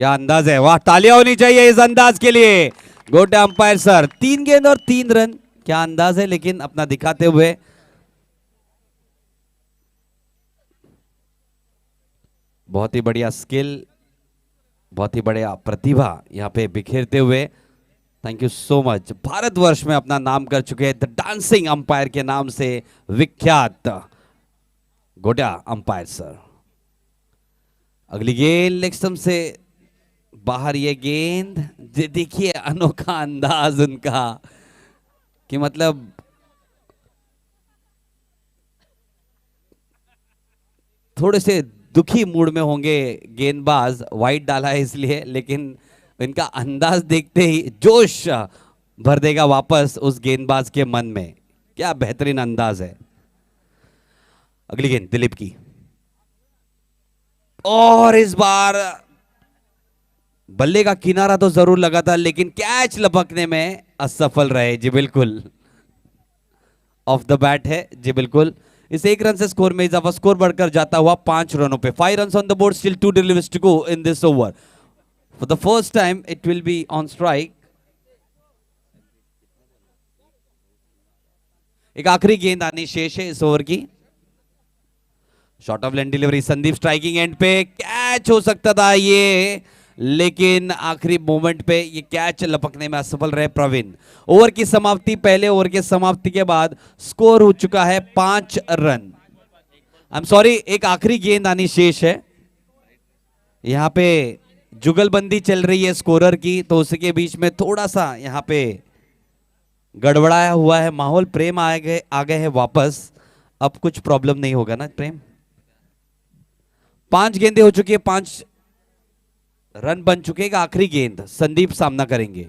क्या अंदाज है, वाह, तालियां होनी चाहिए इस अंदाज के लिए। गुड अंपायर सर, 3 गेंद और 3 रन, क्या अंदाज है लेकिन अपना दिखाते हुए। बहुत ही बढ़िया स्किल, बहुत ही बढ़िया प्रतिभा यहाँ पे बिखेरते हुए। Thank you so much. Bharatvarsh में अपना नाम कर चुके हैं द डांसिंग अंपायर के नाम से विख्यात गोटा अंपायर सर। अगली गेंद लेग स्टंप से बाहर, ये गेंद देखिए अनोखा अंदाज उनका कि मतलब थोड़े से दुखी मूड में होंगे गेंदबाज, वाइड डाला है इसलिए, लेकिन इनका अंदाज देखते ही जोश भर देगा वापस उस गेंदबाज के मन में। क्या बेहतरीन अंदाज है। अगली गेंद दिलीप की, और इस बार बल्ले का किनारा तो जरूर लगा था लेकिन कैच लपकने में असफल रहे। जी बिल्कुल, ऑफ द बैट है। जी बिल्कुल, इस 1 रन से स्कोर में इजाफा, स्कोर बढ़कर जाता हुआ 5 रनों पे। 5 run on the board, still 2 deliveries to go in this over. For the first time it will be on strike. एक आखिरी गेंद आनी शेष है इस ओवर की। Short of length delivery, Sandeep striking end पे, कैच हो सकता था ये, लेकिन आखिरी मोमेंट पे ये कैच लपकने में असफल रहे प्रवीण। ओवर की समाप्ति, पहले ओवर के समाप्ति के बाद स्कोर हो चुका है 5 रन। आई एम सॉरी, एक आखिरी गेंद आनी शेष है। यहां पे जुगलबंदी चल रही है स्कोरर की, तो उसके बीच में थोड़ा सा यहां पे गड़बड़ाया हुआ है माहौल। प्रेम आ गए हैं वापस, अब कुछ प्रॉब्लम नहीं होगा ना प्रेम। 5 गेंदें हो चुकी है, 5 रन बन चुके हैं। आखिरी गेंद संदीप सामना करेंगे।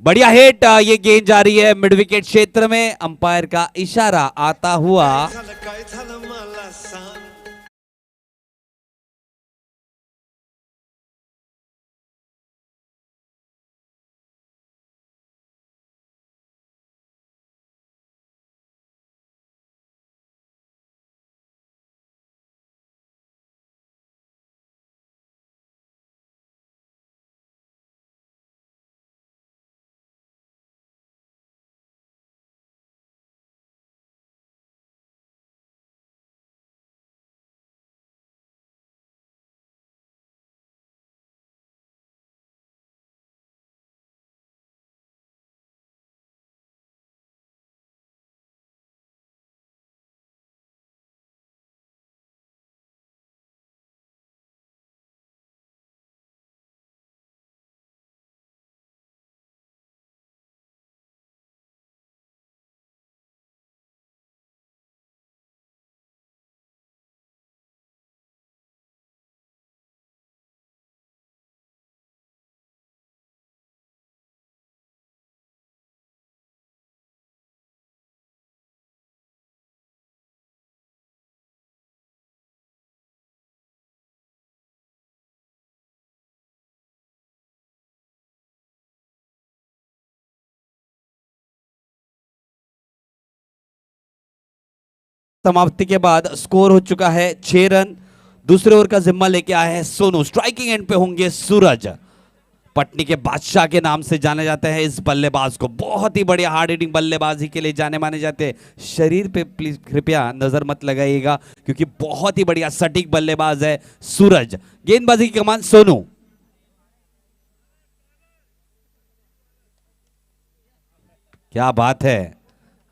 बढ़िया हिट, ये गेंद जा रही है मिड विकेट क्षेत्र में। अंपायर का इशारा आता हुआ समाप्ति के बाद स्कोर हो चुका है 6 रन। दूसरे ओवर का जिम्मा लेके आए हैं सोनू। स्ट्राइकिंग एंड पे होंगे सूरज। पटनी के बादशाह के नाम से जाने जाते हैं इस बल्लेबाज को। बहुत ही बढ़िया हार्ड हिटिंग बल्लेबाजी के लिए जाने माने जाते हैं। शरीर पे प्लीज कृपया नजर मत लगाइएगा, क्योंकि बहुत ही बढ़िया सटीक बल्लेबाज है सूरज। गेंदबाजी की कमान सोनू। क्या बात है,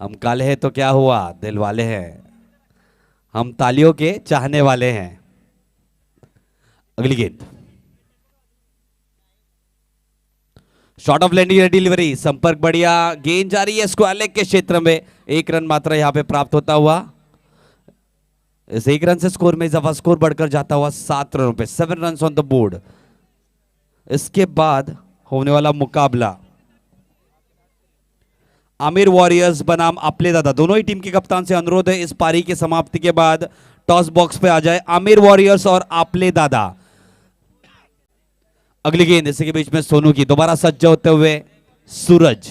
हम काले हैं तो क्या हुआ, दिल वाले हैं, हम तालियों के चाहने वाले हैं। अगली गेंद शॉर्ट ऑफ लैंडिंग डिलीवरी, संपर्क बढ़िया, गेंद जा रही है स्क्वायर लेग के क्षेत्र में। 1 रन मात्र यहां पे प्राप्त होता हुआ। इस 1 रन से स्कोर में इजाफा, स्कोर बढ़कर जाता हुआ 7 रनों पे। 7 रन ऑन द बोर्ड। इसके बाद होने वाला मुकाबला आमिर वॉरियर्स बनाम आपले दादा। दोनों ही टीम के कप्तान से अनुरोध है इस पारी के समाप्ति के बाद टॉस बॉक्स पे आ जाए आमिर वॉरियर्स और आपले दादा। अगली गेंद इसी के बीच में सोनू की, दोबारा सज्ज होते हुए सूरज।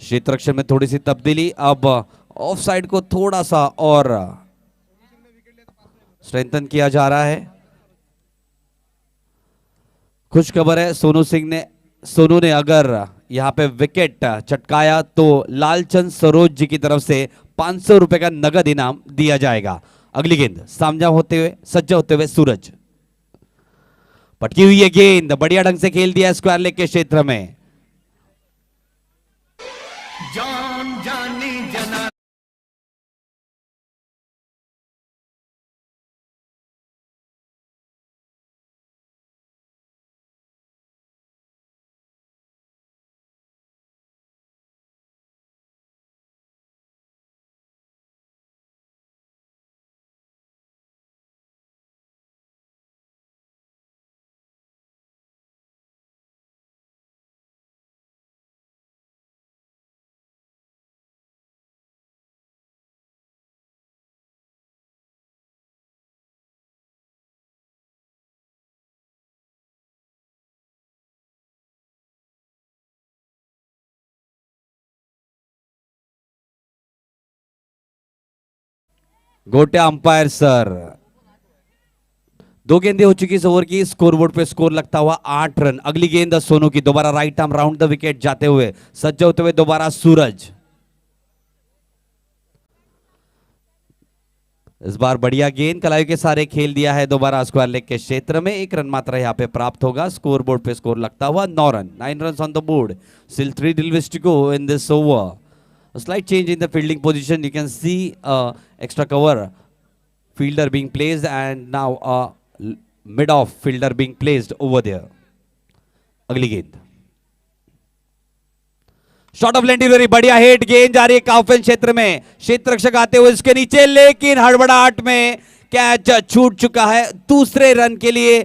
क्षेत्र रक्षण में थोड़ी सी तब्दीली, अब ऑफ साइड को थोड़ा सा और स्ट्रेंथन किया जा रहा है। खुश खबर है, सोनू ने अगर यहां पे विकेट चटकाया तो लालचंद सरोज जी की तरफ से 500 रुपए का नगद इनाम दिया जाएगा। अगली गेंद सज्जा होते हुए सूरज, पटकी हुई है गेंद, बढ़िया ढंग से खेल दिया स्क्वायर लेग के क्षेत्र में। जान जानी जना गोटे अंपायर सर, 2 गेंदें हो चुकी इस ओवर की, स्कोरबोर्ड पे स्कोर लगता हुआ 8 रन। अगली गेंद सोनू की, दोबारा right arm round the wicket जाते हुए सज्जा होते हुए दोबारा सूरज। इस बार बढ़िया गेंद कलाई के सारे खेल दिया है दोबारा स्क्वायर लेग के क्षेत्र में। 1 रन मात्र यहां पे प्राप्त होगा। स्कोरबोर्ड पे स्कोर लगता हुआ 9 run, 9 run on the board, still 3 deliveries to go in this over. A slight change in the fielding position, you can see extra cover fielder being placed and now a mid off fielder being placed over there. अगली गेंद shot of लेंडिलरी, बढ़िया hit, गेंद जा रही है काफिन क्षेत्र में, क्षेत्र रक्षक आते हुए इसके नीचे, लेकिन हड़बड़ाहट में कैच छूट चुका है। दूसरे रन के लिए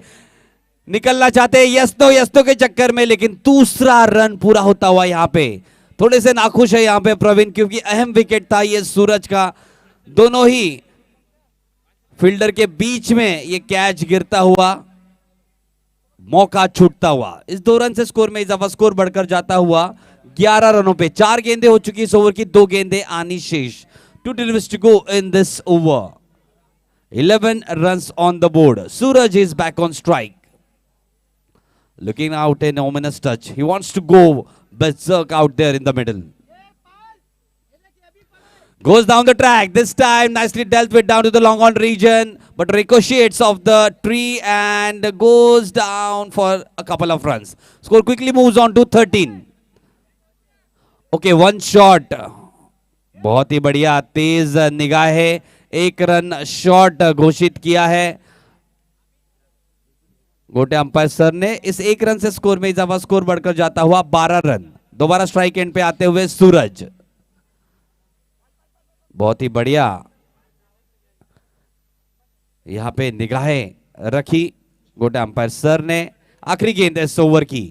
निकलना चाहते हैं यस्तो के चक्कर में, लेकिन दूसरा रन पूरा होता हुआ यहां पे थोड़े से नाखुश है यहां पे प्रवीण, क्योंकि अहम विकेट था ये सूरज का। दोनों ही फील्डर के बीच में ये कैच गिरता हुआ, मौका छूटता हुआ, इस 2 रन से स्कोर में इजाफा, स्कोर बढ़कर जाता हुआ 11 रनों पे। 4 गेंदें हो चुकी इस ओवर की, 2 गेंदें आनी शेष। 2 deliveries to go in this over. 11 runs on the board. Suraj is back on strike. Looking out in ominous touch. He wants to go berserk out there in the middle. Goes down the track. This time nicely dealt with down to the long on region, but ricochets off the tree and goes down for a couple of runs. Score quickly moves on to 13. Okay, 1 shot, बहुत ही बढ़िया, तेज निगाहें, 1 run shot घोषित किया है गोटे umpire sir ने। इस 1 run से स्कोर में इजाफा, स्कोर बढ़कर जाता हुआ 12 रन। दोबारा स्ट्राइक एंड पे आते हुए सूरज, बहुत ही बढ़िया यहां पे निगाहें रखी गोटे अंपायर सर ने। आखिरी गेंद इस ओवर की,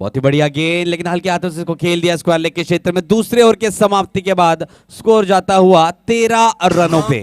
बहुत ही बढ़िया गेंद, लेकिन हल्के हाथों से इसको खेल दिया स्क्वायर लेग के क्षेत्र में। दूसरे ओवर के समाप्ति के बाद स्कोर जाता हुआ 13 रनों पे।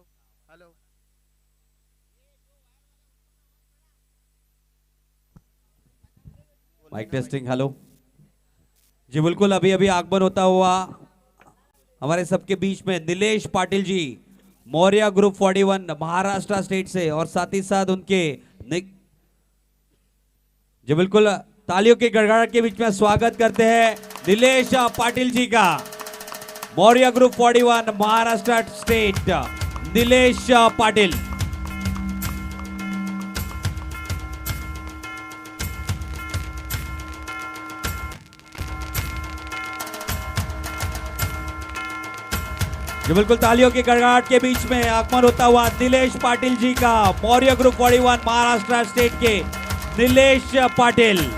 माइक टेस्टिंग, हेलो जी। बिल्कुल अभी अभी आगमन होता हुआ हमारे सबके बीच में नीलेश पाटिल जी, मौर्य ग्रुप 41 महाराष्ट्र स्टेट से, और साथ ही साथ उनके जी बिल्कुल तालियों के गड़गड़ाहट के बीच में स्वागत करते हैं नीलेश पाटिल जी का। Maurya group 41 Maharashtra state Nilesh Patil. जो बिल्कुल तालियों की गड़गड़ाहट के बीच में आगमन होता हुआ नीलेश पाटिल जी का, मौर्य ग्रुप 41 महाराष्ट्र स्टेट के नीलेश पाटिल।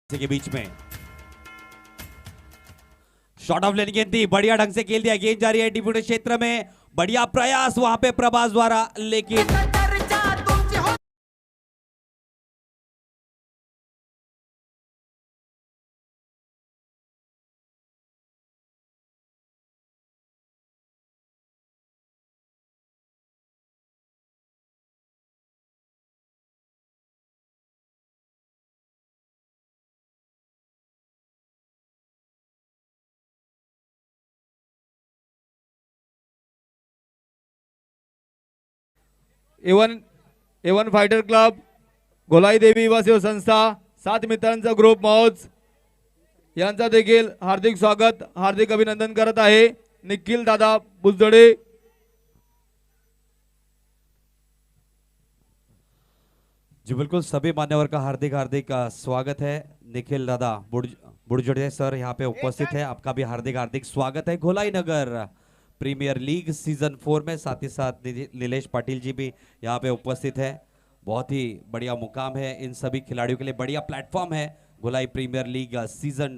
के बीच में शॉट ऑफ लेनी गेंद थी, बढ़िया ढंग से खेल दिया, गेंद जा रही है डिप्यूटी क्षेत्र में, बढ़िया प्रयास वहां पे प्रभास द्वारा, लेकिन एवन फायटर क्लब, गोलाई देवी युवा सेवा संस्था, 7 मित्रांचा ग्रुप मौज यांचा देखील हार्दिक स्वागत, हार्दिक अभिनंदन करत आहे निखिल दादा बुजदडे। जी बिल्कुल सभी मान्यवर का हार्दिक हार्दिक स्वागत है। निखिल दादा बुड़जड़े सर यहाँ पे उपस्थित है, आपका भी हार्दिक हार्दिक स्वागत है घोलाई नगर प्रीमियर लीग सीजन 4 में। साथ ही साथ नीलेश पाटिल जी भी यहाँ पे उपस्थित है। बहुत ही बढ़िया मुकाम है इन सभी खिलाड़ियों के लिए, बढ़िया प्लेटफॉर्म है घोलाई प्रीमियर लीग सीजन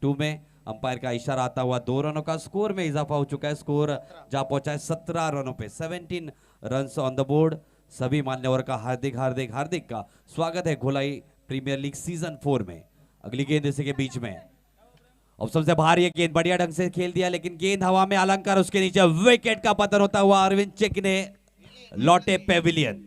2 में। अंपायर का इशारा आता हुआ 2 रनों का स्कोर में इजाफा हो चुका है, स्कोर जा पहुंचा है 17 रनों पे, 17 रन्स ऑन द बोर्ड। सभी मान्यवर का हार्दिक हार्दिक हार्दिक का स्वागत है घोलाई प्रीमियर लीग सीजन 4 में। अगली गेंद इसी के बीच में, अब सबसे बाहर ये गेंद बढ़िया ढंग से खेल दिया, लेकिन गेंद हवा में, अलंकार उसके नीचे, विकेट का पतन होता हुआ अरविंद चेक ने लौटे पेविलियन।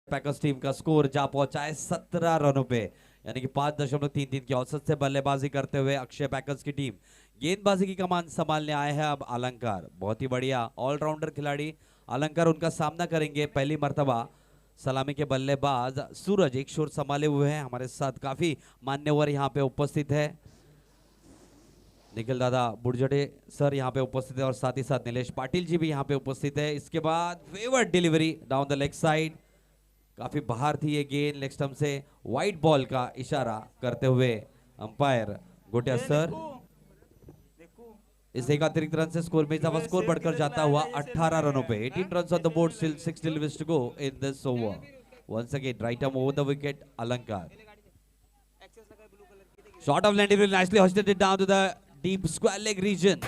पैकर्स टीम का स्कोर जा पहुंचा है 17 रनों पे, यानी कि 5.33 की औसत से बल्लेबाजी करते हुए अक्षय पैकर्स की टीम गेंदबाजी की कमान संभालने आए हैं अब अलंकार। बहुत ही बढ़िया ऑलराउंडर खिलाड़ी अलंकार, उनका सामना करेंगे पहली मर्तबा सलामी के बल्लेबाज सूरज, एक शोर संभाले हुए हैं। हमारे साथ काफी मान्यवर यहाँ पे उपस्थित है, निखिल दादा बुड़जड़े सर यहाँ पे उपस्थित है, और साथ ही साथ नीलेश पाटिल जी भी यहाँ पे उपस्थित है। इसके बाद favoured delivery down the leg side, काफी बाहर थी ये गेंद, लेग स्टंप से वाइड बॉल का इशारा करते हुए अंपायर गोटिया सर। इस एक अतिरिक्त रन से स्कोर में इजाफा, स्कोर बढ़कर जाता हुआ 18 रनों पे। 18 runs on the board, still 6 deliveries to go in this over. Once again, right arm over the wicket, Alankar. Shot of Lendy will nicely hoisted it down to the deep square leg region.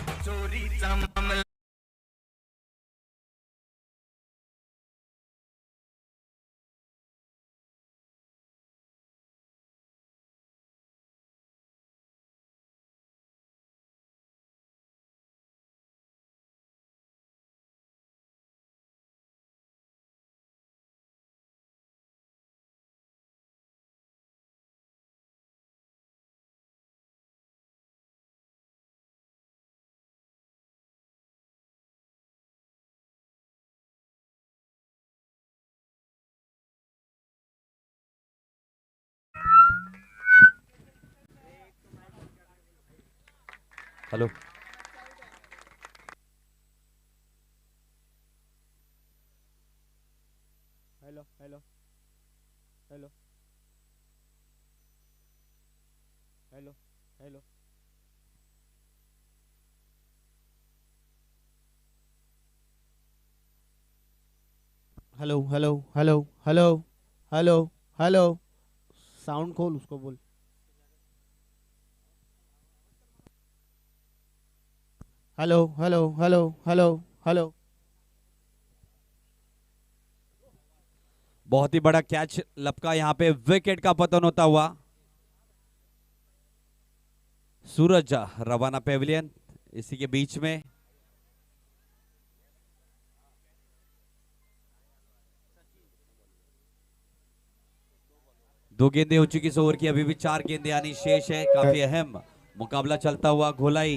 Hello. Hello hello hello hello hello hello hello hello hello hello hello sound खोल, उसको बोल। Hello hello hello hello hello. बहुत ही बड़ा catch लपका, यहाँ पे wicket का पतन होता हुआ। सूरज रवाना पेविलियन इसी के बीच में। दो गेंदें हो चुकी इस ओवर की, अभी भी 4 गेंदें आनी शेष है। काफी अहम मुकाबला चलता हुआ घोलाई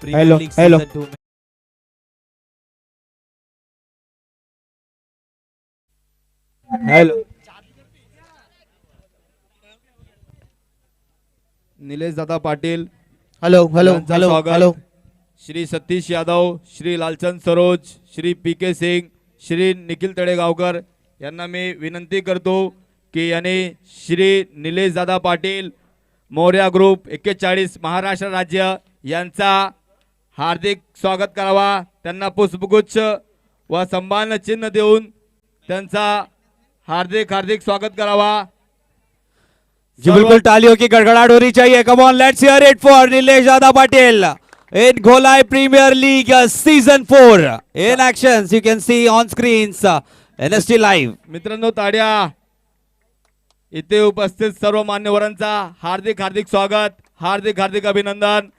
प्रीमियर लीग सीजन 2 में। Hello, Nilesh Dada Patil hello hello यांचं हेलो स्वागत। हेलो। श्री सतीश यादव, श्री लालचंद सरोज, श्री पी.के. सिंग, श्री निखिल तळेगावकर यांना मी विनंती करतो की याने श्री निलेश दादा पाटील, मौर्या ग्रुप 41 महाराष्ट्र राज्य यांचा हार्दिक स्वागत करावा। त्यांना पुष्पगुच्छ व सन्मान चिन्ह देऊन त्यांचा हार्दिक हार्दिक स्वागत करावा। जी बिल्कुल, तालियों की गड़गड़ाहट होनी चाहिए। Come on, let's hear it for Nilesh दादा Patil in Golai Premier League Season 4 in actions. You can see on screens NST Live. मित्रांनो, ताड्या इथे उपस्थित सर्व मान्यवरांचा हार्दिक हार्दिक स्वागत, हार्दिक हार्दिक अभिनंदन।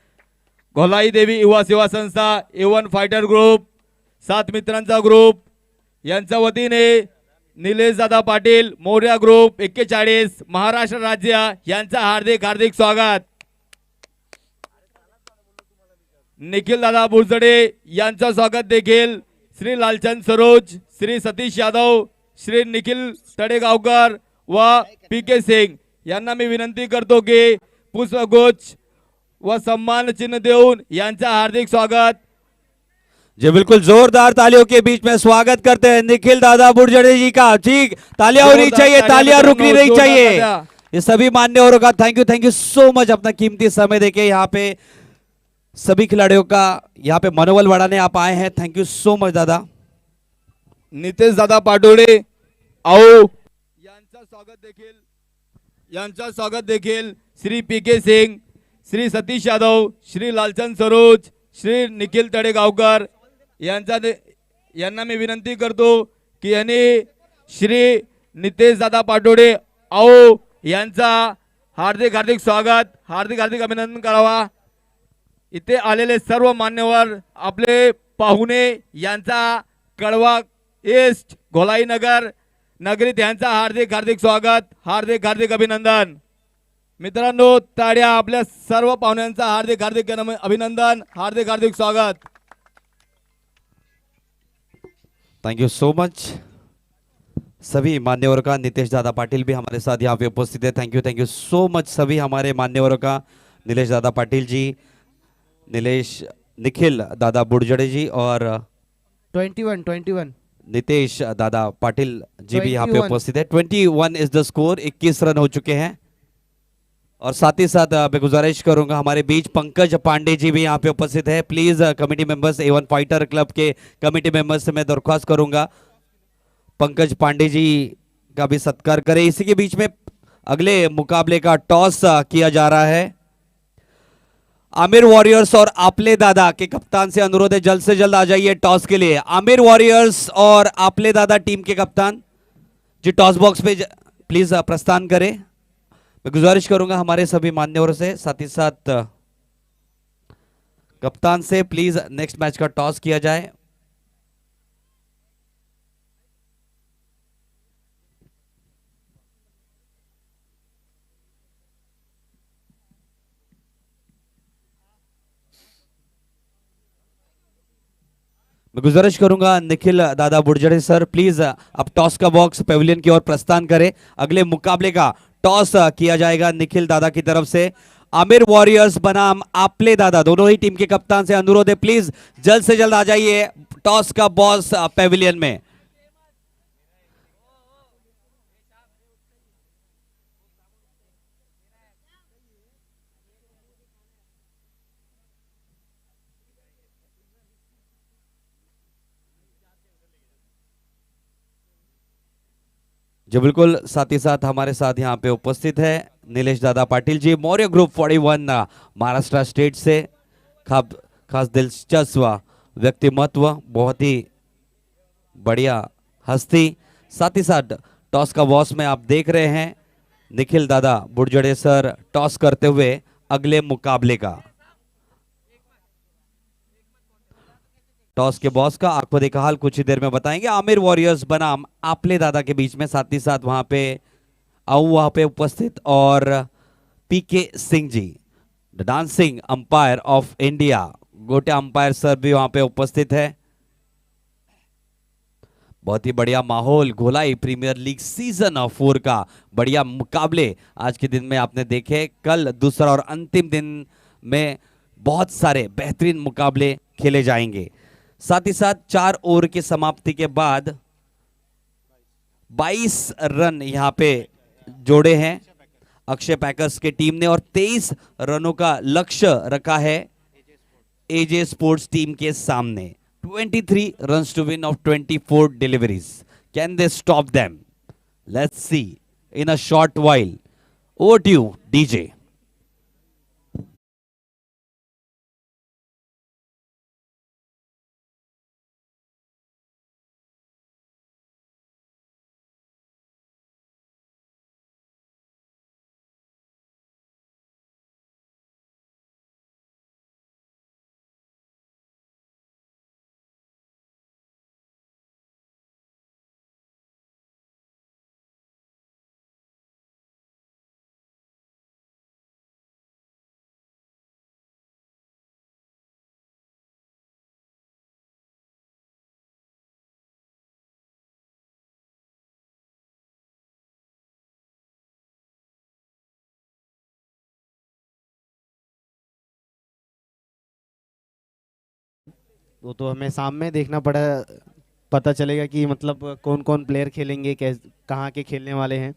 घोलाई देवी युवा सेवा संस्था, A1 फायटर ग्रुप, 7 मित्रांचा ग्रुप यांच्या वतीने निलेश दादा पाटील, मौर्या ग्रुप 41 महाराष्ट्र राज्य यांचा हार्दिक हार्दिक स्वागत। निखिल दादा बुलजडे यांचं स्वागत देखील श्री लालचंद सरोज, श्री सतीश यादव, श्री निखिल तळेगावकर व पी.के. सिंग यांना मी विनंती करतो की पुष्पगुच्छ व सम्मान चिन्ह देऊन यांचा हार्दिक स्वागत। जी बिल्कुल, जोरदार तालियों के बीच में स्वागत करते हैं निखिल दादा बुर्जड़े जी का। ठीक, तालियां होनी चाहिए, तालियां रुकनी नहीं चाहिए। ये सभी मान्यवरों का थैंक यू सो मच, अपना कीमती समय देके यहाँ पे सभी खिलाड़ियों का यहाँ पे मनोबल बढ़ाने आप आए हैं। थैंक यू सो मच दादा। नितेश दादा पाटोळे आओ यांचा स्वागत देखील श्री पी.के. सिंग, श्री सतीश यादव, श्री लालचंद सरोज, श्री निखिल तळेगावकर यांना मी विनंती करतो की यांनी श्री नितेश दादा पाटोळे आओ यांचा हार्दिक हार्दिक स्वागत, हार्दिक हार्दिक अभिनंदन करावा। इथे आलेले सर्व मान्यवर, आपले पाहुणे यांचा कळवा ईस्ट घोलाई नगर नगरीत यांचा हार्दिक हार्दिक स्वागत, हार्दिक हार्दिक अभिनंदन। मित्रांनो, ताड्या आपल्या सर्व पाहुण्यांचा हार्दिक हार्दिक अभिनंदन, हार्दिक हार्दिक स्वागत। थैंक यू सो मच सभी मान्यवरों का। नितेश दादा पाटिल भी हमारे साथ यहाँ पे उपस्थित है। थैंक यू सो मच सभी हमारे मान्यवरों का। निलेश दादा पाटिल जी, निखिल दादा बुर्जड़े जी और 21 नितेश दादा पाटिल जी भी यहाँ पे 21 उपस्थित है। 21 इज द स्कोर, 21 रन हो चुके हैं और साथ ही साथ मैं गुजारिश करूंगा, हमारे बीच पंकज पांडे जी भी यहाँ पे उपस्थित है। Please committee members, A1 fighter club के कमेटी मेंबर्स से मैं दरख्वास्त करूंगा पंकज पांडे जी का भी सत्कार करें। इसी के बीच में अगले मुकाबले का टॉस किया जा रहा है। आमिर वॉरियर्स और आपले दादा के कप्तान से अनुरोध है जल्द से जल्द आ जाइए टॉस के लिए। आमिर वॉरियर्स और आपले दादा टीम के कप्तान जी टॉस बॉक्स पे प्लीज प्रस्थान करें। मैं गुजारिश करूंगा हमारे सभी मान्यवरों से, साथ ही साथ कप्तान से, प्लीज नेक्स्ट मैच का टॉस किया जाए। मैं गुजारिश करूंगा निखिल दादा बुर्जड़े सर, प्लीज अब टॉस का बॉक्स पेविलियन की ओर प्रस्थान करें। अगले मुकाबले का टॉस किया जाएगा निखिल दादा की तरफ से। आमिर वॉरियर्स बनाम आपले दादा, दोनों ही टीम के कप्तान से अनुरोध है प्लीज जल्द से जल्द आ जाइए टॉस का बॉस पेविलियन में। जो बिल्कुल साथ ही साथ हमारे साथ यहाँ पे उपस्थित है नीलेश दादा पाटिल जी, मौर्य ग्रुप 41 महाराष्ट्र स्टेट से। खास दिलचस्प व्यक्तिमत्व, बहुत ही बढ़िया हस्ती। साथ ही साथ टॉस का बॉस में आप देख रहे हैं निखिल दादा बुर्जड़े सर टॉस करते हुए अगले मुकाबले का। टॉस के बॉस का आंखों देखा हाल कुछ ही देर में बताएंगे। आमिर वॉरियर्स बनाम आपले दादा के बीच में, साथ ही साथ वहां पे उपस्थित और PK Singh ji, the dancing umpire of India, Gote umpire sir भी वहां पे उपस्थित है। बहुत ही बढ़िया माहौल, गोलाई प्रीमियर लीग सीजन 4 का बढ़िया मुकाबले आज के दिन में आपने देखे। कल दूसरा और अंतिम दिन में बहुत सारे बेहतरीन मुकाबले खेले जाएंगे। साथ ही साथ 4 ओवर की समाप्ति के बाद 22 रन यहां पे जोड़े हैं अक्षय पैकर्स के टीम ने और 23 रनों का लक्ष्य रखा है एजे स्पोर्ट्स टीम के सामने। 23 runs to win off 24 deliveries. Can they stop them? Let's see in a short while. Over to you DJ. वो तो हमें सामने देखना पड़ा, पता चलेगा कि मतलब कौन कौन प्लेयर खेलेंगे, कहाँ के खेलने वाले हैं।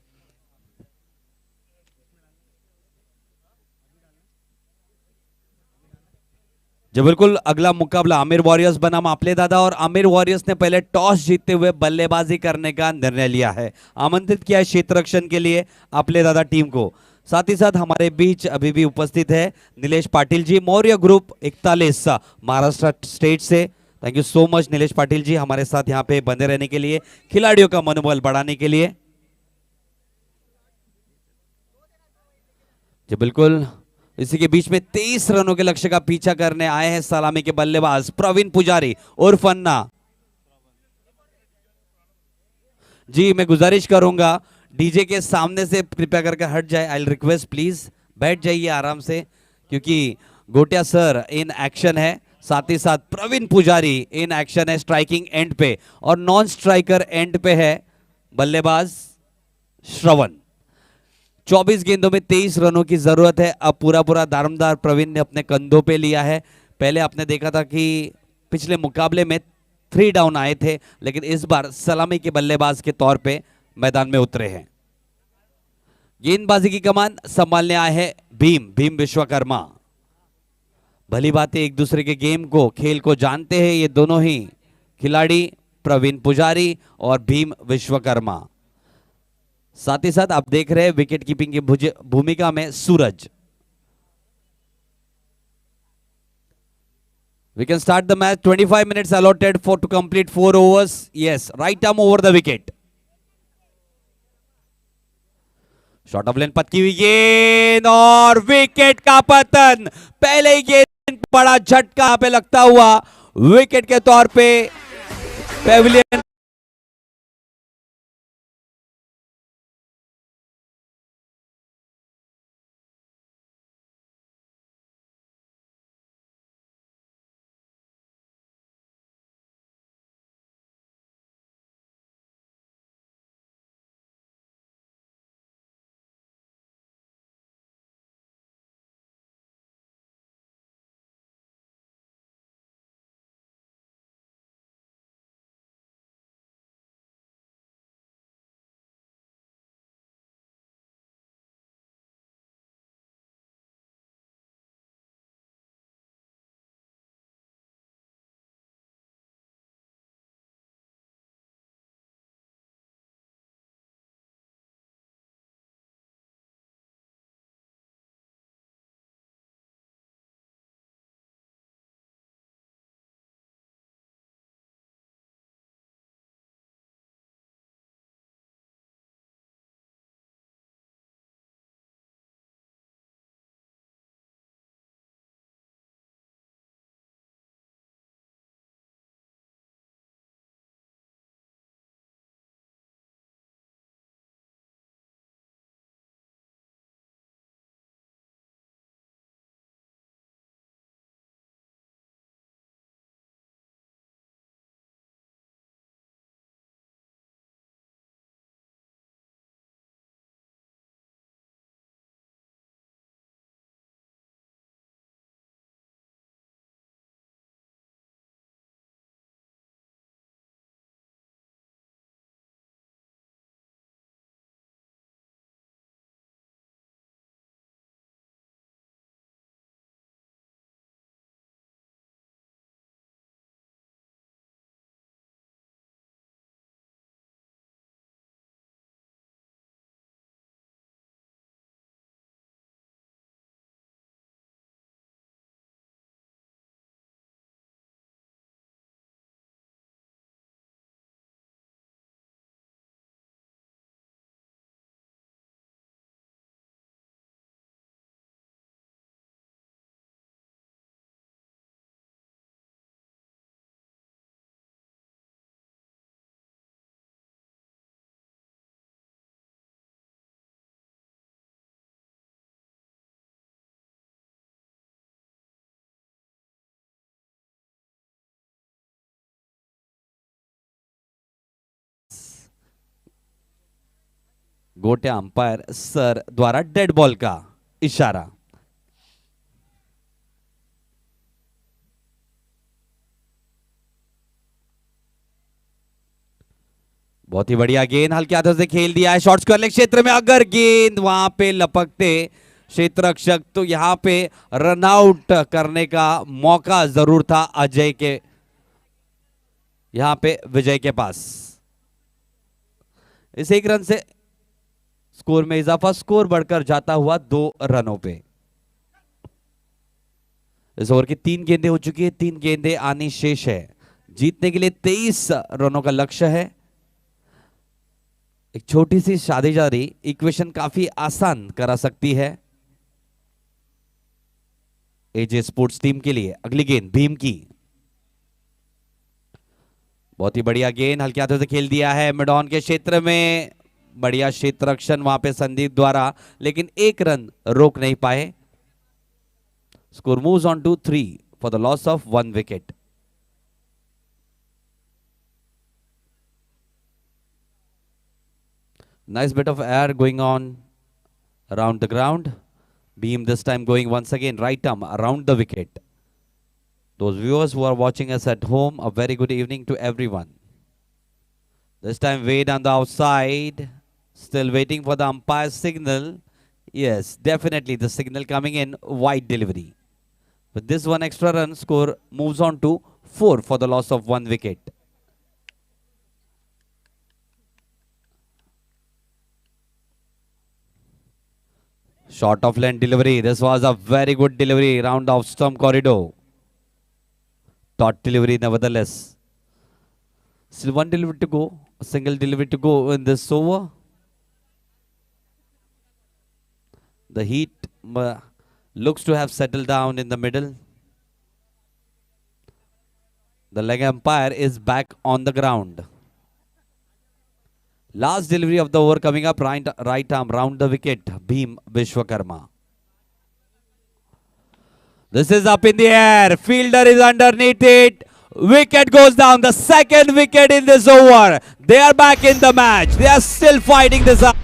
जो बिल्कुल अगला मुकाबला आमिर वॉरियर्स बनाम आपले दादा, और आमिर वॉरियर्स ने पहले टॉस जीतते हुए बल्लेबाजी करने का निर्णय लिया है। आमंत्रित किया है क्षेत्र रक्षण के लिए आपले दादा टीम को। साथ ही साथ हमारे बीच अभी भी उपस्थित है नीलेश पाटिल जी, मौर्य ग्रुप 41 महाराष्ट्र स्टेट से। Thank you so much Nilesh Patil ji, हमारे साथ यहाँ पे बने रहने के लिए, खिलाड़ियों का मनोबल बढ़ाने के लिए। जी बिल्कुल, इसी के बीच में 23 रनों के लक्ष्य का पीछा करने आए हैं सलामी के बल्लेबाज प्रवीण पुजारी उर्फ अन्ना जी। मैं गुजारिश करूंगा डीजे के सामने से कृपया करके हट जाए। आई रिक्वेस्ट प्लीज बैठ जाइए आराम से, क्योंकि गोटिया सर इन एक्शन है, साथ ही साथ प्रवीण पुजारी इन एक्शन है स्ट्राइकिंग एंड पे, और नॉन स्ट्राइकर एंड पे है बल्लेबाज श्रवण। 24 गेंदों में 23 रनों की जरूरत है। अब पूरा दारोमदार प्रवीण ने अपने कंधों पे लिया है। पहले आपने देखा था कि पिछले मुकाबले में 3 डाउन आए थे, लेकिन इस बार सलामी के बल्लेबाज के तौर पे मैदान में उतरे हैं। गेंदबाजी की कमान संभालने आए हैं भीम विश्वकर्मा। भली बात है, एक दूसरे के गेम को खेल को जानते हैं ये दोनों ही खिलाड़ी, प्रवीण पुजारी और भीम विश्वकर्मा। साथ ही साथ आप देख रहे हैं विकेट कीपिंग की भूमिका में सूरज। We can start the match. 25 minutes allotted for to complete 4 overs. Yes, right arm over the wicket. Short of length पतकी हुई गेंद और विकेट का पतन। पहले ही गेंद बड़ा झटका यहाँ पे लगता हुआ विकेट के तौर पे पेविलियन गोटे अंपायर सर द्वारा डेड बॉल का इशारा। बहुत ही बढ़िया गेंद हल्के हाथों से खेल दिया है शॉर्ट स्क्वायर क्षेत्र में। अगर गेंद वहां पे लपकते क्षेत्ररक्षक तो यहां पे रन आउट करने का मौका जरूर था अजय के, यहां पे विजय के पास। इस एक रन से स्कोर में इजाफा, स्कोर बढ़कर जाता हुआ 2 रनों पे। इस ओवर की 3 गेंदें हो चुकी है, 3 गेंदें आनी शेष है। जीतने के लिए 23 रनों का लक्ष्य है। एक छोटी सी शादीजारी इक्वेशन काफी आसान करा सकती है एजे स्पोर्ट्स टीम के लिए। अगली गेंद भीम की, बहुत ही बढ़िया गेंद हल्के हाथों से खेल दिया है मिड ऑन के क्षेत्र में। बढ़िया क्षेत्र रक्षण वहां पे संदीप द्वारा, लेकिन 1 रन रोक नहीं पाए। Score moves on to 3 for the loss of 1 wicket. Nice bit of air going on around the ground. Beam this time going once again right arm around the wicket. Those viewers who are watching us at home, a very good evening to everyone. This time Wade on the outside. Still waiting for the umpire signal. Yes, definitely the signal coming in, wide delivery. With this one extra run, score moves on to 4 for the loss of 1 wicket. Short of length delivery. This was a very good delivery round off stump corridor. Taut delivery nevertheless. Still one delivery to go. A single delivery to go in this over. The heat looks to have settled down in the middle. The leg umpire is back on the ground. Last delivery of the over coming up, right arm round the wicket, Bhim Vishwakarma. This is up in the air, fielder is underneath it. Wicket goes down, the second wicket in this over. They are back in the match. They are still fighting this up.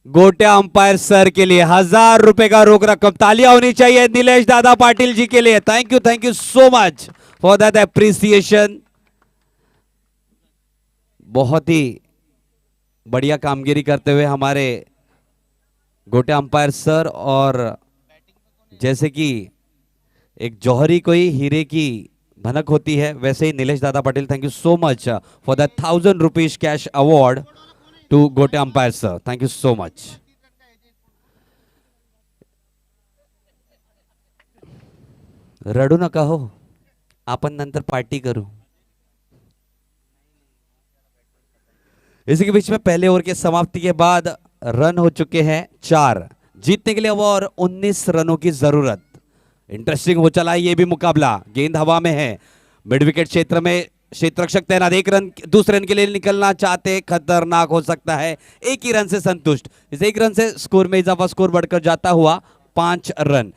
गोटे umpire sir के लिए 1000 रुपए का रोक रकम, तालियां होनी चाहिए नीलेश दादा पाटिल जी के लिए. Thank you so much for that appreciation. बहुत ही बढ़िया कामगिरी करते हुए हमारे गोटे अंपायर सर. और जैसे कि एक जौहरी कोई हीरे की भनक होती है, वैसे ही नीलेश दादा Patil, thank you so much for that 1000 rupees cash award to Gote umpire sir. Thank you so much. रडू नका हो, आपण नंतर पार्टी करू. इसी के बीच में पहले ओवर के समाप्ति के बाद रन हो चुके हैं 4. जीतने के लिए अब और 19 रनों की जरूरत. इंटरेस्टिंग हो चला है ये भी मुकाबला. गेंद हवा में है, मिड विकेट क्षेत्र में क्षेत्ररक्षक तैनात. एक रन, दूसरे रन के लिए निकलना चाहते, खतरनाक हो सकता है. एक ही रन से संतुष्ट. इस एक रन से स्कोर में इजाफा, स्कोर बढ़कर जाता हुआ 5 रन.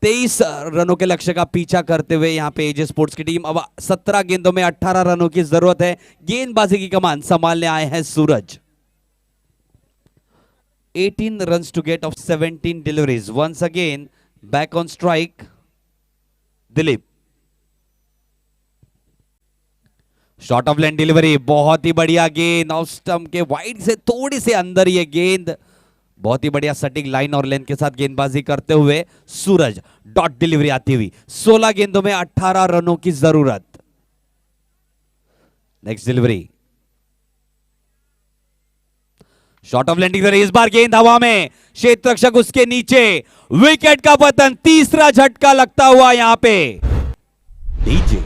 23 रनों के लक्ष्य का पीछा करते हुए यहां पे एजे स्पोर्ट्स की टीम. अब 17 गेंदों में 18 रनों की जरूरत है. गेंदबाजी की कमान संभालने आए हैं सूरज. 18 runs to get of 17 deliveries. Once again back on strike Dilip. Short of length delivery, बहुत ही बढ़िया गेंद. ऑफ स्टंप के वाइड से थोड़ी से अंदर ये गेंद. बहुत ही बढ़िया सेटिंग लाइन और लेंथ के साथ गेंदबाजी करते हुए सूरज. डॉट डिलीवरी आती हुई. 16 गेंदों में 18 रनों की जरूरत. Next delivery, short of length delivery. इस बार गेंद हवा में, क्षेत्ररक्षक उसके नीचे. विकेट का पतन, तीसरा झटका लगता हुआ यहां पे. डीजे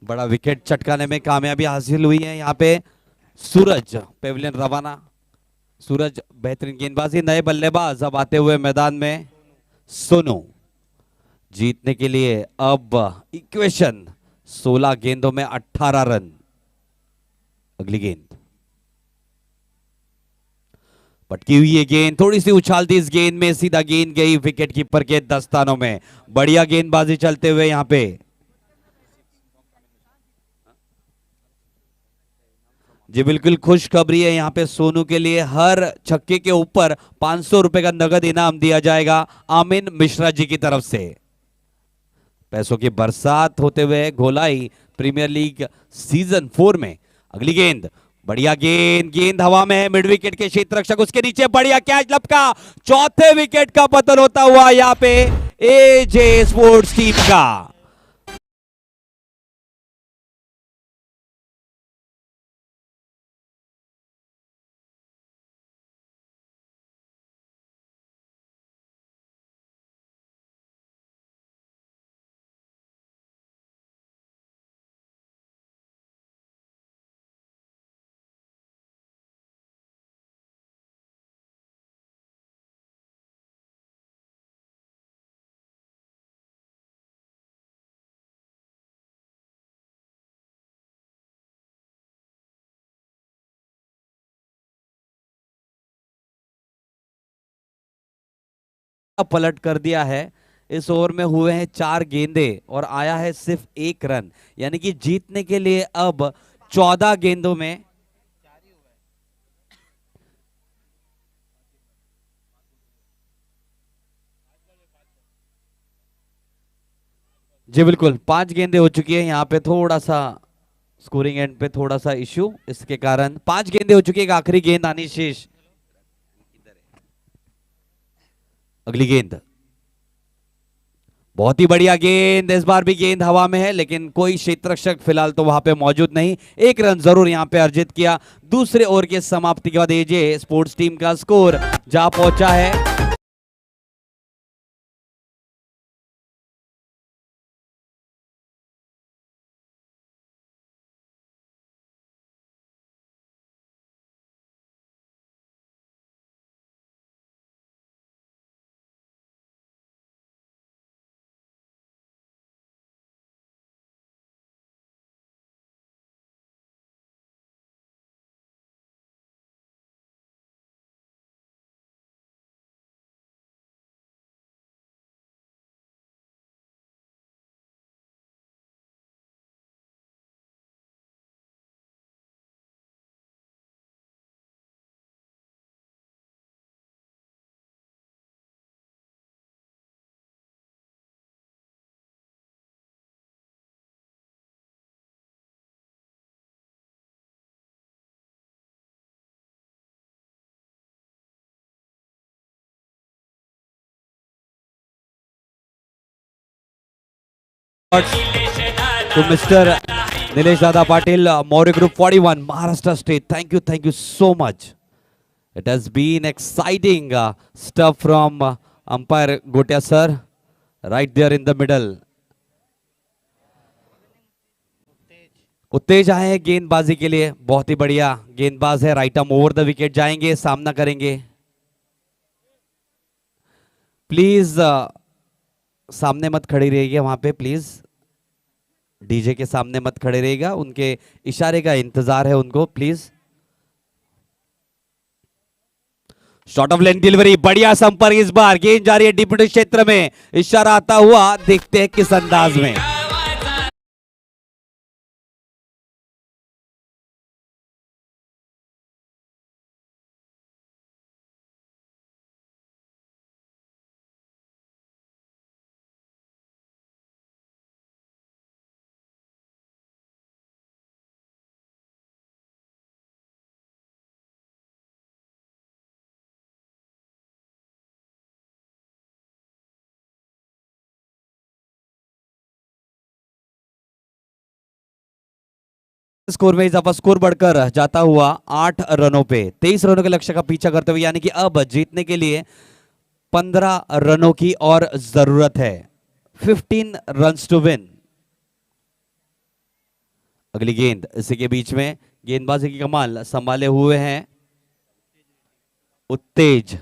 बड़ा विकेट चटकाने में कामयाबी हासिल हुई है यहां पे. सूरज पेविलियन रवाना. सूरज बेहतरीन गेंदबाजी. नए बल्लेबाज अब आते हुए मैदान में. सोनू जीतने के लिए अब इक्वेशन 16 गेंदों में 18 रन. अगली गेंद पटकी हुई है गेंद, थोड़ी सी उछालती इस गेंद में, सीधा गेंद गई विकेट कीपर के दस्तानों में. बढ़िया गेंदबाजी चलते हुए यहां पे. जी बिल्कुल खुशखबरी है यहाँ पे सोनू के लिए, हर छक्के के ऊपर 500 रुपए का नगद इनाम दिया जाएगा आमिन मिश्रा जी की तरफ से। पैसों की बरसात होते हुए गोलाई प्रीमियर लीग सीजन 4 में। अगली गेंद, बढ़िया गेंद, गेंद हवा में है, मिड विकेट के क्षेत्र रक्षक उसके नीचे, बढ़िया कैच लपका, चौथे विकेट का पतन होता हुआ यहाँ पे एजे स्पोर्ट्स टीम का। पलट कर दिया है। इस ओवर में हुए हैं 4 गेंदे और आया है सिर्फ 1 रन, यानी कि जीतने के लिए अब 14 गेंदों में जी बिल्कुल 5 गेंदे हो चुकी है। यहाँ पे थोड़ा सा स्कोरिंग एंड पे थोड़ा सा इश्यू, इसके कारण 5 गेंदे हो चुकी है। आखिरी गेंद आनी शेष। अगली गेंद, बहुत ही बढ़िया गेंद, इस बार भी गेंद हवा में है लेकिन कोई क्षेत्ररक्षक फिलहाल तो वहां पे मौजूद नहीं। 1 रन जरूर यहां पे अर्जित किया। दूसरे ओवर के समाप्ति के बाद एजे स्पोर्ट्स टीम का स्कोर जा पहुंचा है to Mr. Nilesh Dada Patil, Maurya Group 41, Maharashtra State. Thank you so much. It has been exciting stuff from umpire Gotia sir, right there in the middle. उत्तेज आए हैं गेंदबाजी के लिए, बहुत ही बढ़िया गेंदबाज है, right arm over the wicket जाएंगे, सामना करेंगे। प्लीज सामने मत खड़ी रहिएगा वहां पे, प्लीज डीजे के सामने मत खड़े रहिएगा, उनके इशारे का इंतजार है उनको, please. Short of length delivery, बढ़िया संपर्क, इस बार गेंद जा रही है डीप मिड क्षेत्र में, इशारा आता हुआ, देखते हैं किस अंदाज में। स्कोर में इजाफा, स्कोर बढ़कर जाता हुआ 8 रनों पे, 23 रनों के लक्ष्य का पीछा करते हुए, यानी कि अब जीतने के लिए 15 रनों की और जरूरत है। 15 रन्स टू विन। अगली गेंद, इसी के बीच में गेंदबाजी की कमाल संभाले हुए हैं उत्तेज।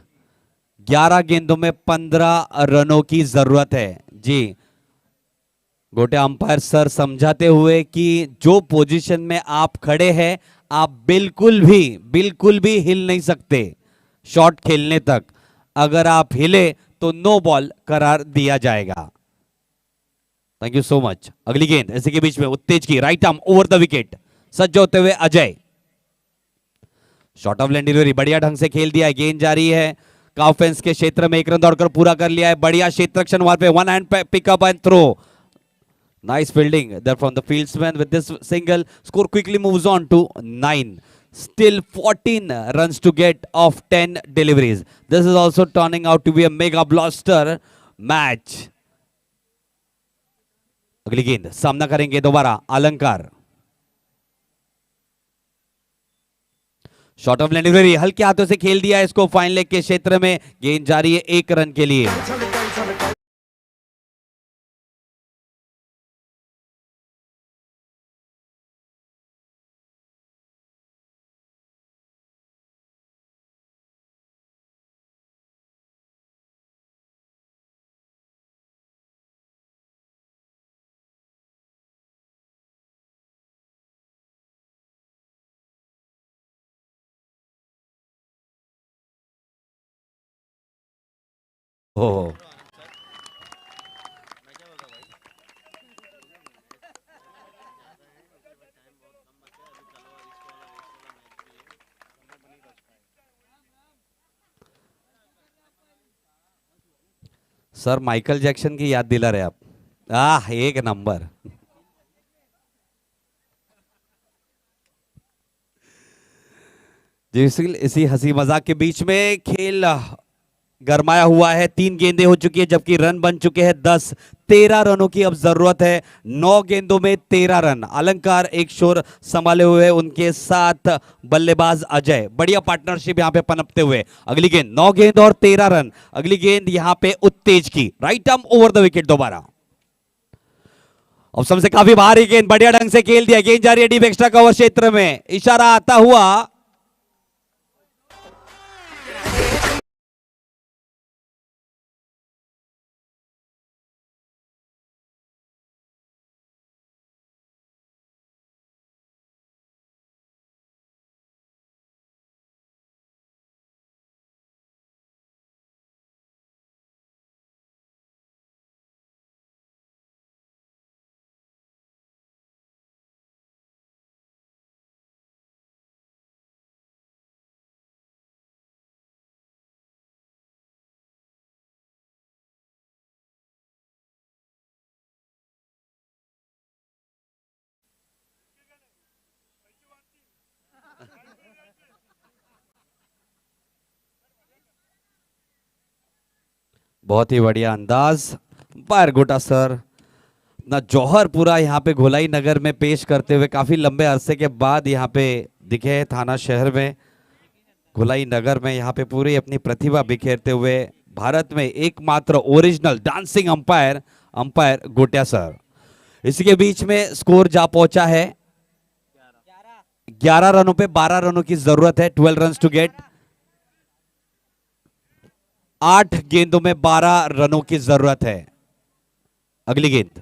11 गेंदों में 15 रनों की जरूरत है जी। गोटे अंपायर सर समझाते हुए कि जो पोजीशन में आप खड़े हैं आप बिल्कुल भी हिल नहीं सकते शॉट खेलने तक, अगर आप हिले तो नो बॉल करार दिया जाएगा। Thank you so much. अगली गेंद इसी के बीच में उत्तेज की, right arm over the wicket, सज्ज होते हुए Ajay. Short of length delivery बढ़िया ढंग से खेल दिया है, गेंद जारी है काफ फेंस के क्षेत्र में, एक रन दौड़कर पूरा कर लिया है, बढ़िया क्षेत्र रक्षण वहां पे, one hand pickup and throw, nice fielding there from the fieldsman with this single. Score quickly moves on to 9. Still 14 runs to get of 10 deliveries. This is also turning out to be a mega blockbuster match. अगली गेंद सामना करेंगे दोबारा अलंकार, short of length delivery हल्के हाथों से खेल दिया है इसको फाइन लेग के क्षेत्र में, गेंद जारी है 1 रन के लिए। हो सर माइकल जैक्सन की याद दिला रहे आप, एक नंबर। इसी हंसी मजाक के बीच में खेल गरमाया हुआ है, 3 गेंदें हो चुकी है जबकि रन बन चुके हैं 10। 13 रनों की अब जरूरत है, 9 गेंदों में 13 रन। अलंकार एक शोर संभाले हुए, उनके साथ बल्लेबाज अजय, बढ़िया पार्टनरशिप यहां पे पनपते हुए। अगली गेंद 9 गेंद और 13 रन, अगली गेंद यहां पे उत्तेज की, right arm over the wicket दोबारा। ऑप्शन से काफी भारी गेंद, बढ़िया ढंग से खेल दिया, गेंद जा रही है डीप एक्स्ट्रा कवर क्षेत्र में, इशारा आता हुआ बहुत ही बढ़िया अंदाज, बार गोटा सर ना जौहर पूरा यहाँ पे घोलाई नगर में पेश करते हुए, काफी लंबे अरसे के बाद यहाँ पे दिखे हैं थाना शहर में, घोलाई नगर में यहाँ पे पूरी अपनी प्रतिभा बिखेरते हुए, भारत में एकमात्र original dancing umpire umpire Gotiya sir. इसी के बीच में स्कोर जा पहुंचा है 11 रनों पे 12 रनों की जरूरत है, 12 रन टू गेट, 8 गेंदों में 12 रनों की जरूरत है। अगली गेंद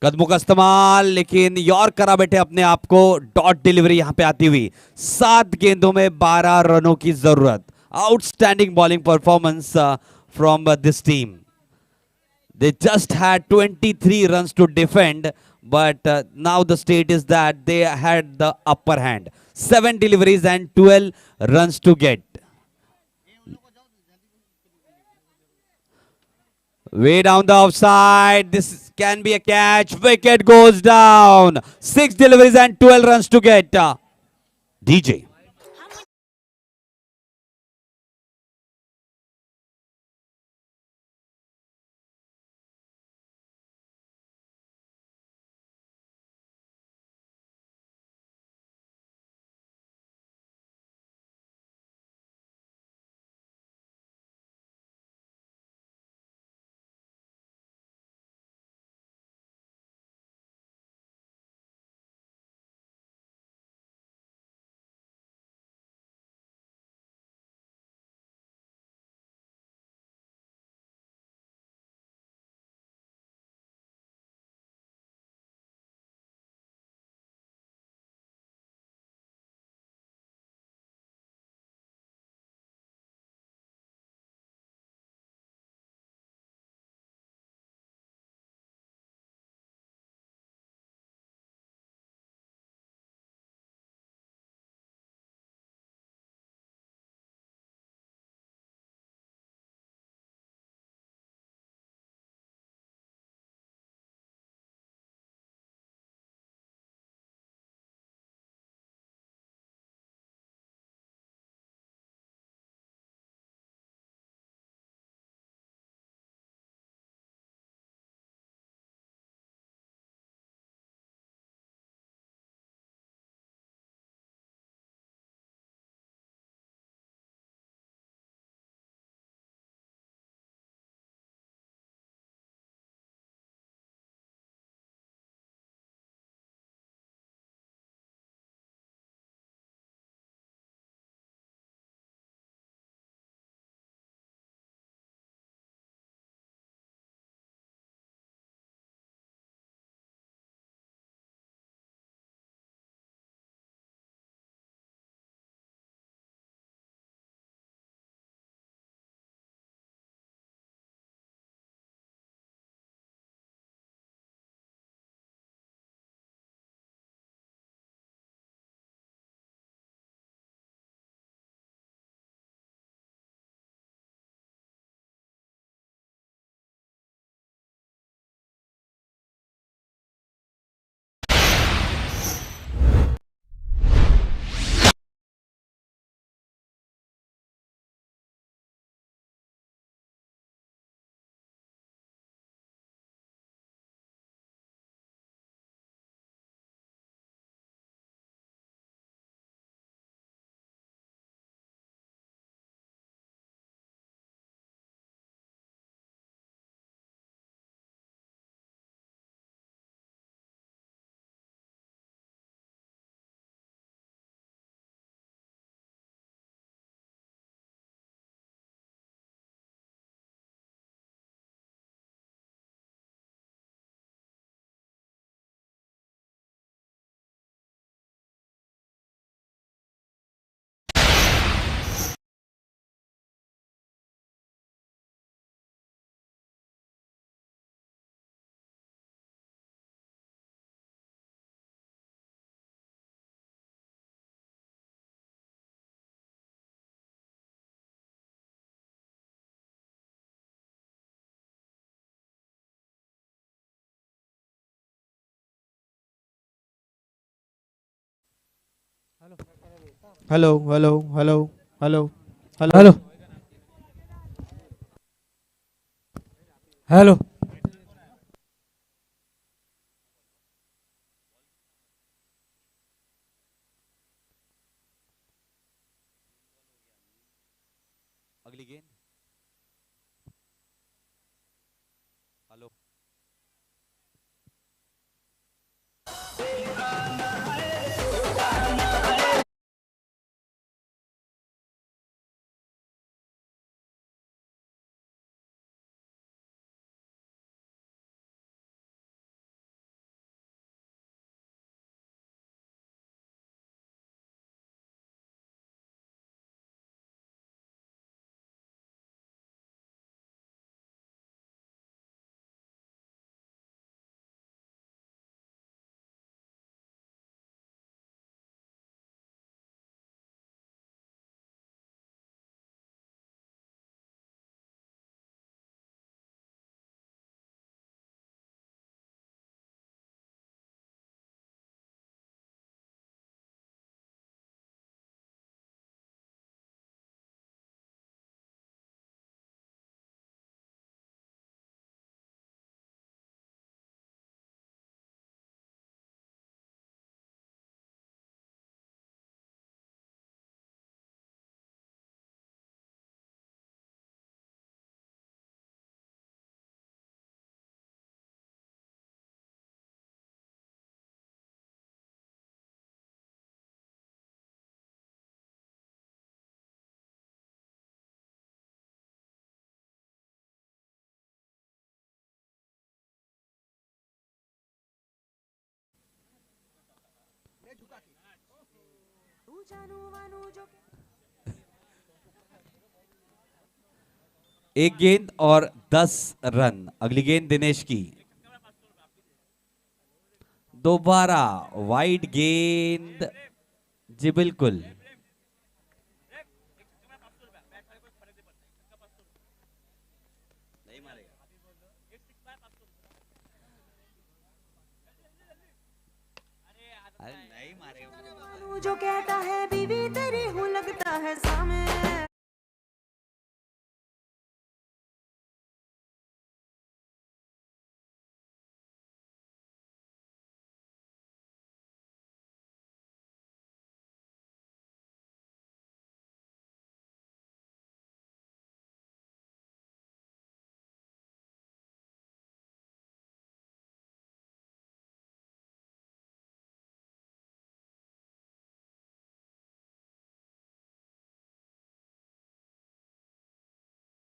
कदमों का इस्तेमाल, लेकिन यॉर्क करा बैठे अपने आप को, डॉट डिलीवरी यहां पे आती हुई, 7 गेंदों में 12 रनों की जरूरत। Outstanding bowling performance from this team. They just had 23 runs to defend, but now the state is that they had the upper hand. 7 deliveries and 12 runs to get. Way down the offside. This can be a catch. Wicket goes down. 6 deliveries and 12 runs to get. DJ. Hello hello hello hello hello hello hello अगली गेंद। Hello. एक गेंद और 10 run. अगली गेंद दिनेश की। दोबारा wide गेंद। जी बिल्कुल। अरे नहीं मारेगा। जो कहता है बीवी तेरी हूँ लगता है सामे